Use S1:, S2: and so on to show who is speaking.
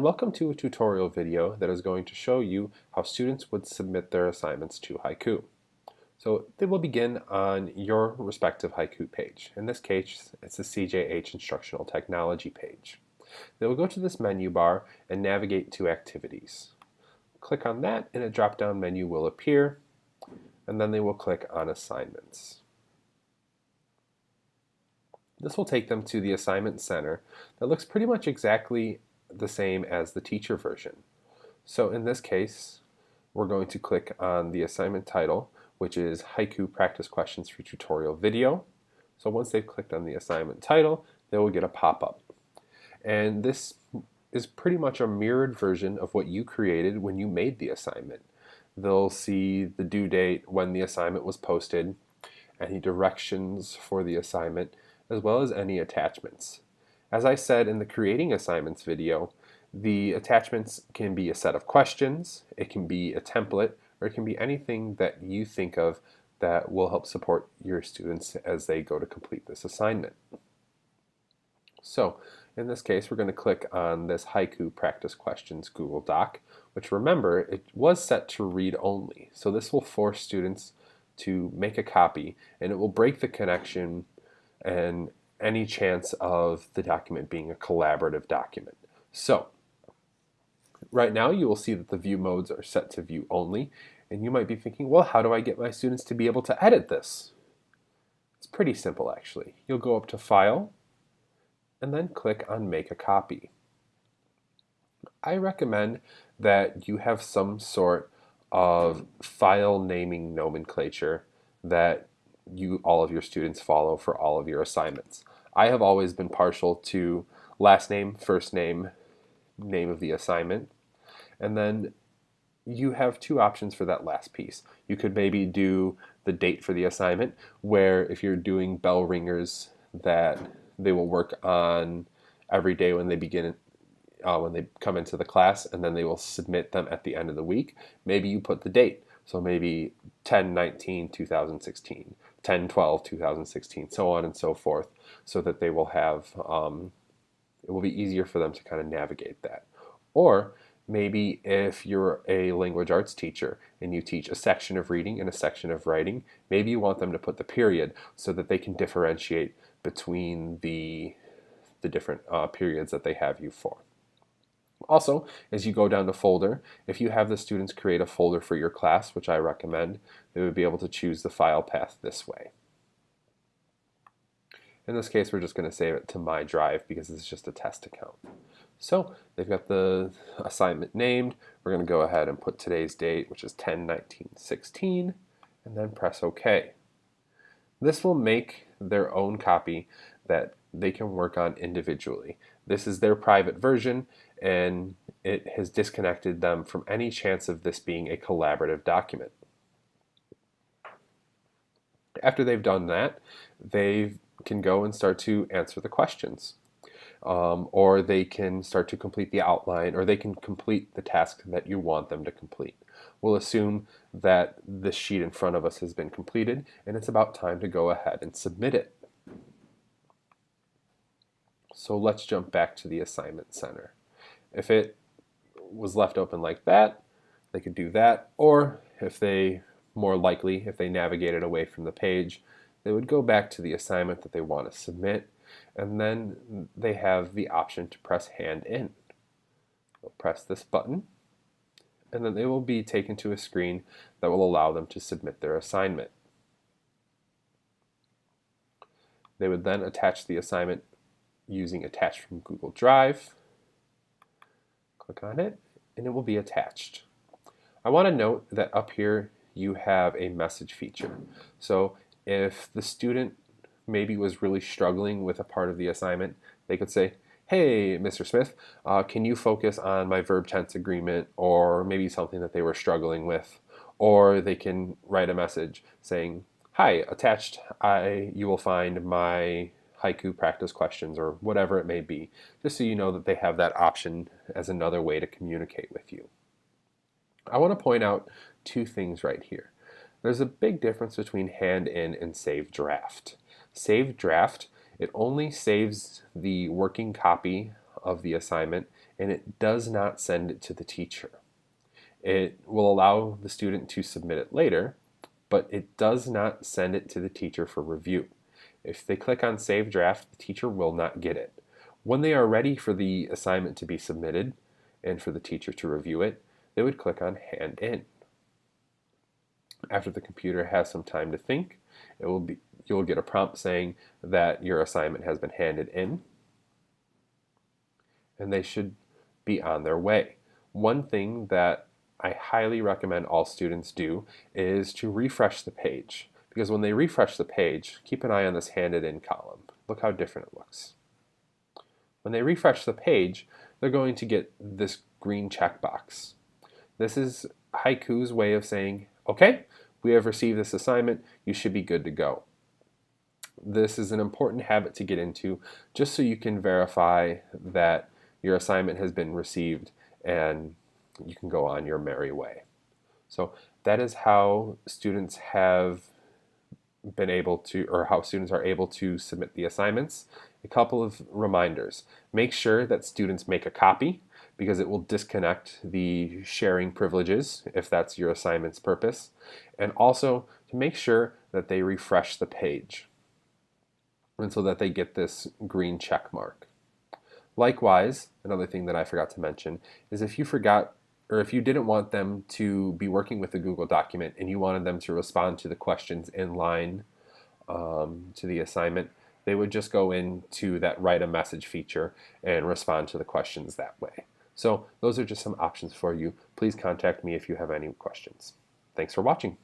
S1: welcome to a tutorial video that is going to show you how students would submit their assignments to Haiku. So they will begin on your respective Haiku page. In this case, it's the CJH Instructional Technology page. They will go to this menu bar and navigate to Activities. Click on that and a drop-down menu will appear, and then they will click on Assignments. This will take them to the Assignment Center that looks pretty much exactly the same as the teacher version. So in this case, we're going to click on the assignment title, which is Haiku Practice Questions for Tutorial Video. So once they've clicked on the assignment title, they will get a pop-up. And this is pretty much a mirrored version of what you created when you made the assignment. They'll see the due date, when the assignment was posted, any directions for the assignment, as well as any attachments. As I said in the Creating Assignments video, the attachments can be a set of questions, it can be a template, or it can be anything that you think of that will help support your students as they go to complete this assignment. So in this case, we're going to click on this Haiku Practice Questions Google Doc, which, remember, it was set to read only. So this will force students to make a copy, and it will break the connection and any chance of the document being a collaborative document. So right now you will see that the view modes are set to view only, and you might be thinking, well, how do I get my students to be able to edit this? It's pretty simple, actually. You'll go up to File and then click on Make a Copy. I recommend that you have some sort of file naming nomenclature that all of your students follow for all of your assignments. I have always been partial to last name, first name, name of the assignment, and then you have two options for that last piece. You could maybe do the date for the assignment, where if you're doing bell ringers that they will work on every day when they begin when they come into the class, and then they will submit them at the end of the week. Maybe you put the date. So maybe 10/19/2016, 10/12/2016, so on and so forth, so that they will have, it will be easier for them to kind of navigate that. Or maybe if you're a language arts teacher and you teach a section of reading and a section of writing, maybe you want them to put the period so that they can differentiate between the different periods that they have you for. Also, as you go down the folder, if you have the students create a folder for your class, which I recommend, they would be able to choose the file path this way. In this case, we're just going to save it to my drive because it's just a test account. So they've got the assignment named. We're going to go ahead and put today's date, which is 10/19/16, and then press OK. This will make their own copy that they can work on individually. This is their private version, and it has disconnected them from any chance of this being a collaborative document. After they've done that, they can go and start to answer the questions. Or they can start to complete the outline, or they can complete the task that you want them to complete. We'll assume that this sheet in front of us has been completed, and it's about time to go ahead and submit it. So let's jump back to the Assignment Center. If it was left open like that, they could do that, or if they, more likely, if they navigated away from the page, they would go back to the assignment that they want to submit, and then they have the option to press Hand In. They'll press this button, and then they will be taken to a screen that will allow them to submit their assignment. They would then attach the assignment using Attach from Google Drive. Click on it, and it will be attached. I want to note that up here you have a message feature. So if the student maybe was really struggling with a part of the assignment, they could say, hey, Mr. Smith, can you focus on my verb tense agreement, or maybe something that they were struggling with. Or they can write a message saying, hi, attached you will find my Haiku practice questions, or whatever it may be, just so you know that they have that option as another way to communicate with you. I want to point out two things right here. There's a big difference between Hand In and Save Draft. Save Draft, it only saves the working copy of the assignment and it does not send it to the teacher. It will allow the student to submit it later, but it does not send it to the teacher for review. If they click on Save Draft, the teacher will not get it. When they are ready for the assignment to be submitted and for the teacher to review it, they would click on Hand In. After the computer has some time to think, you'll get a prompt saying that your assignment has been handed in, and they should be on their way. One thing that I highly recommend all students do is to refresh the page, because when they refresh the page, keep an eye on this handed in column. Look how different it looks. When they refresh the page, they're going to get this green checkbox. This is Haiku's way of saying, okay, we have received this assignment, you should be good to go. This is an important habit to get into just so you can verify that your assignment has been received and you can go on your merry way. So that is how students have been able to, or how students are able to submit the assignments. A couple of reminders. Make sure that students make a copy, because it will disconnect the sharing privileges if that's your assignment's purpose. And also to make sure that they refresh the page, and so that they get this green check mark. Likewise, another thing that I forgot to mention is if you forgot, or if you didn't want them to be working with the Google document and you wanted them to respond to the questions in line to the assignment, they would just go into that write a message feature and respond to the questions that way. So those are just some options for you. Please contact me if you have any questions. Thanks for watching.